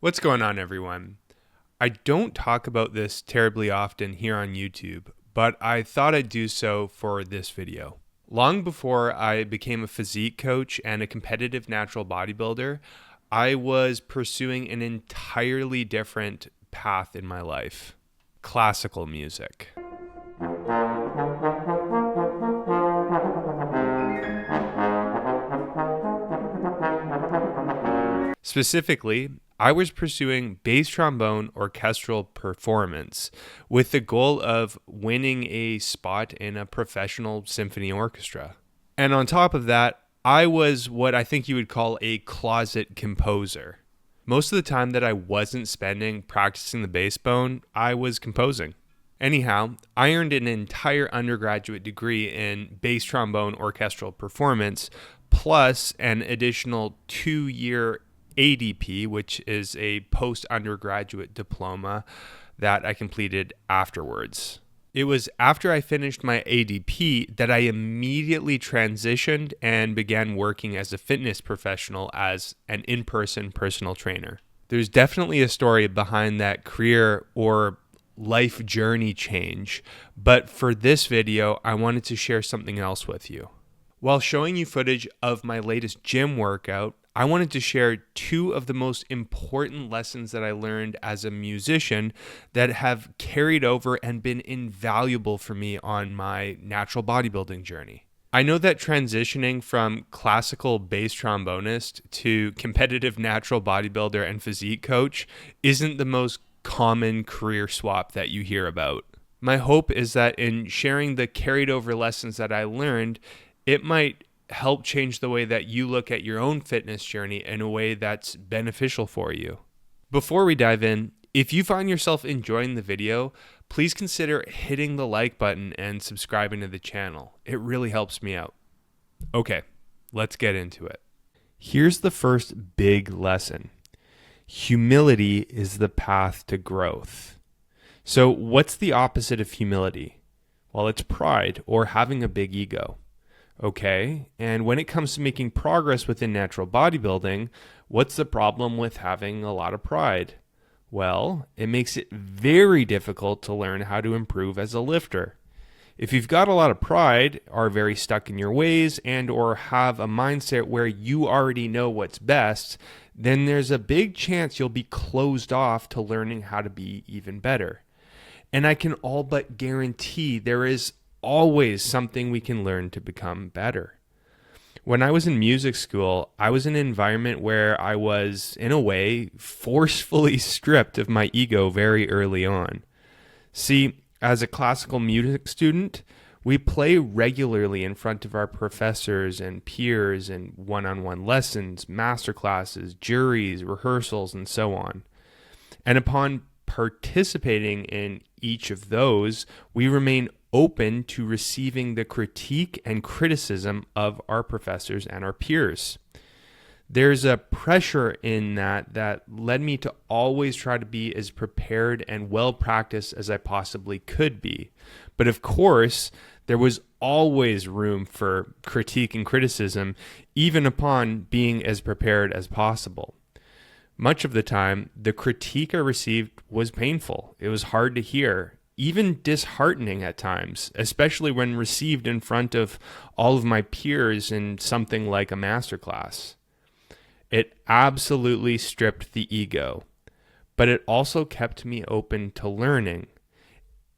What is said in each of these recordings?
What's going on, everyone? I don't talk about this terribly often here on YouTube, but I thought I'd do so for this video. Long before I became a physique coach and a competitive natural bodybuilder, I was pursuing an entirely different path in my life: classical music. Specifically, I was pursuing bass trombone orchestral performance with the goal of winning a spot in a professional symphony orchestra. And on top of that, I was what I think you would call a closet composer. Most of the time that I wasn't spending practicing the bass bone, I was composing. Anyhow, I earned an entire undergraduate degree in bass trombone orchestral performance, plus an additional 2-year ADP, which is a post-undergraduate diploma that I completed afterwards. It was after I finished my ADP that I immediately transitioned and began working as a fitness professional as an in-person personal trainer. There's definitely a story behind that career or life journey change, but for this video, I wanted to share something else with you. While showing you footage of my latest gym workout, I wanted to share 2 of the most important lessons that I learned as a musician that have carried over and been invaluable for me on my natural bodybuilding journey. I know that transitioning from classical bass trombonist to competitive natural bodybuilder and physique coach isn't the most common career swap that you hear about. My hope is that in sharing the carried over lessons that I learned, it might help change the way that you look at your own fitness journey in a way that's beneficial for you. Before we dive in, if you find yourself enjoying the video, please consider hitting the like button and subscribing to the channel. It really helps me out. Okay, let's get into it. Here's the first big lesson. Humility is the path to growth. So what's the opposite of humility? Well, it's pride or having a big ego. Okay, and when it comes to making progress within natural bodybuilding, what's the problem with having a lot of pride? Well, it makes it very difficult to learn how to improve as a lifter. If you've got a lot of pride, are very stuck in your ways, and or have a mindset where you already know what's best, then there's a big chance you'll be closed off to learning how to be even better. And I can all but guarantee there is always something we can learn to become better. When I was in music school, I was in an environment where I was, in a way, forcefully stripped of my ego very early on. See, as a classical music student, we play regularly in front of our professors and peers in one-on-one lessons, master classes, juries, rehearsals, and so on. And upon participating in each of those, we remain open to receiving the critique and criticism of our professors and our peers. There's a pressure in that led me to always try to be as prepared and well practiced as I possibly could be. But of course, there was always room for critique and criticism, even upon being as prepared as possible. Much of the time, the critique I received was painful. It was hard to hear, even disheartening at times, especially when received in front of all of my peers in something like a masterclass. It absolutely stripped the ego, but it also kept me open to learning.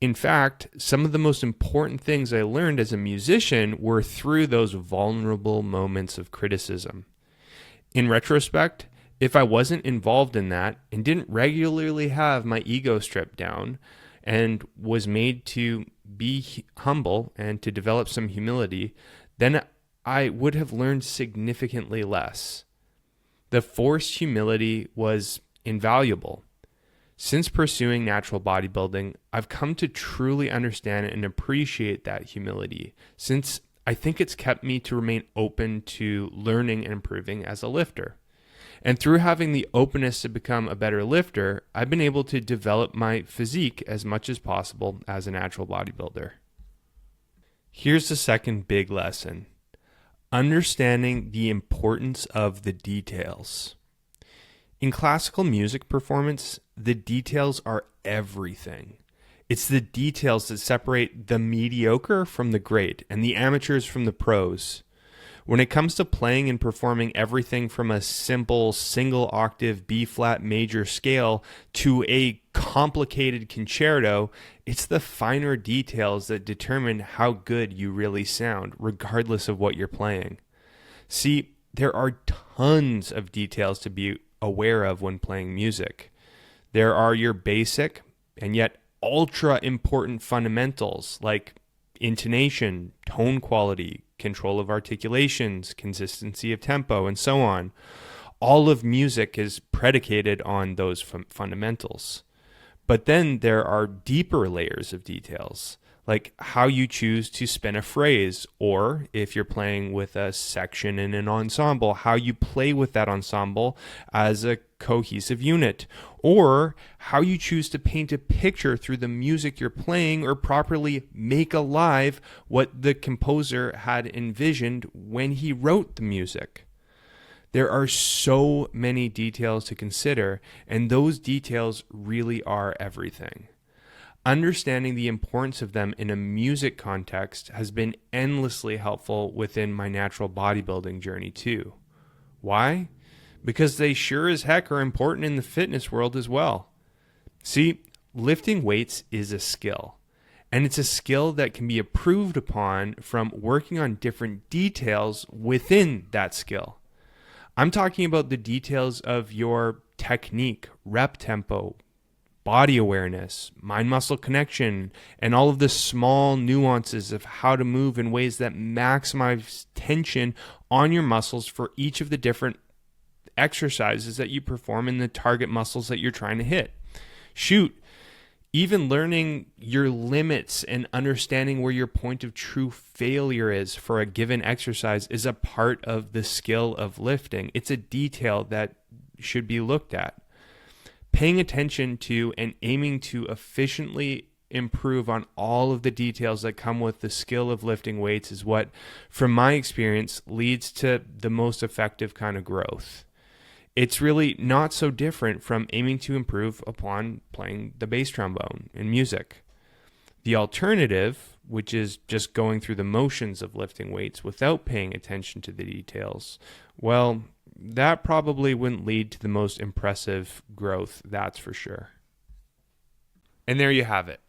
In fact, some of the most important things I learned as a musician were through those vulnerable moments of criticism. In retrospect, if I wasn't involved in that and didn't regularly have my ego stripped down and was made to be humble and to develop some humility, then I would have learned significantly less. The forced humility was invaluable. Since pursuing natural bodybuilding, I've come to truly understand and appreciate that humility, since I think it's kept me to remain open to learning and improving as a lifter. And through having the openness to become a better lifter, I've been able to develop my physique as much as possible as a natural bodybuilder. Here's the second big lesson: understanding the importance of the details. In classical music performance, the details are everything. It's the details that separate the mediocre from the great and the amateurs from the pros. When it comes to playing and performing everything from a simple single octave B flat major scale to a complicated concerto, it's the finer details that determine how good you really sound, regardless of what you're playing. See, there are tons of details to be aware of when playing music. There are your basic and yet ultra important fundamentals like intonation, tone quality, control of articulations, consistency of tempo, and so on. All of music is predicated on those fundamentals. But then there are deeper layers of details, like how you choose to spin a phrase, or if you're playing with a section in an ensemble, how you play with that ensemble as a cohesive unit, or how you choose to paint a picture through the music you're playing or properly make alive what the composer had envisioned when he wrote the music. There are so many details to consider, and those details really are everything. Understanding the importance of them in a music context has been endlessly helpful within my natural bodybuilding journey too. Why? Because they sure as heck are important in the fitness world as well. See, lifting weights is a skill, and it's a skill that can be improved upon from working on different details within that skill. I'm talking about the details of your technique, rep tempo, body awareness, mind-muscle connection, and all of the small nuances of how to move in ways that maximize tension on your muscles for each of the different exercises that you perform in the target muscles that you're trying to hit. Shoot, even learning your limits and understanding where your point of true failure is for a given exercise is a part of the skill of lifting. It's a detail that should be looked at. Paying attention to and aiming to efficiently improve on all of the details that come with the skill of lifting weights is what, from my experience, leads to the most effective kind of growth. It's really not so different from aiming to improve upon playing the bass trombone in music. The alternative, which is just going through the motions of lifting weights without paying attention to the details, well, that probably wouldn't lead to the most impressive growth, that's for sure. And there you have it.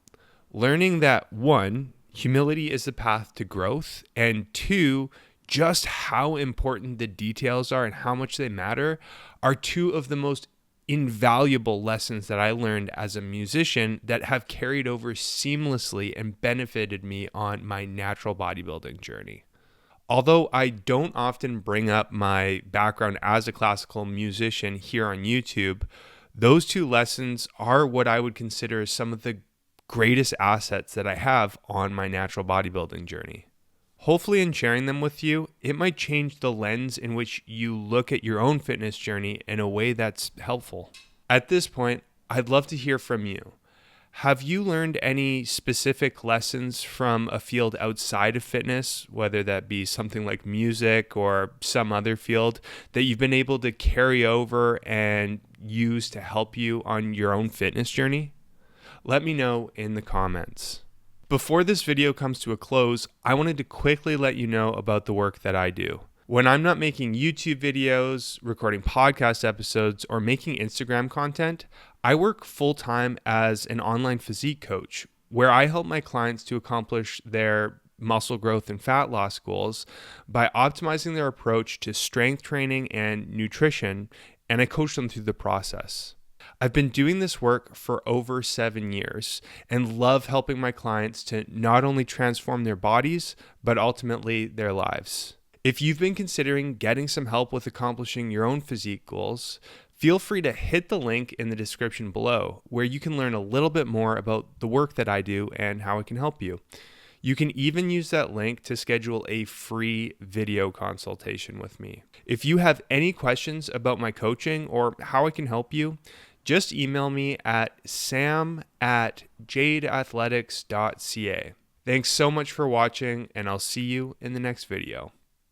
Learning that 1, humility is the path to growth, and 2, just how important the details are and how much they matter are 2 of the most invaluable lessons that I learned as a musician that have carried over seamlessly and benefited me on my natural bodybuilding journey. Although I don't often bring up my background as a classical musician here on YouTube, those 2 lessons are what I would consider some of the greatest assets that I have on my natural bodybuilding journey. Hopefully in sharing them with you, it might change the lens in which you look at your own fitness journey in a way that's helpful. At this point, I'd love to hear from you. Have you learned any specific lessons from a field outside of fitness, whether that be something like music or some other field, that you've been able to carry over and use to help you on your own fitness journey? Let me know in the comments. Before this video comes to a close, I wanted to quickly let you know about the work that I do. When I'm not making YouTube videos, recording podcast episodes, or making Instagram content, I work full-time as an online physique coach, where I help my clients to accomplish their muscle growth and fat loss goals by optimizing their approach to strength training and nutrition, and I coach them through the process. I've been doing this work for over 7 years and love helping my clients to not only transform their bodies, but ultimately their lives. If you've been considering getting some help with accomplishing your own physique goals, feel free to hit the link in the description below, where you can learn a little bit more about the work that I do and how it can help you. You can even use that link to schedule a free video consultation with me. If you have any questions about my coaching or how I can help you, just email me at sam@jadeathletics.ca. Thanks so much for watching, and I'll see you in the next video.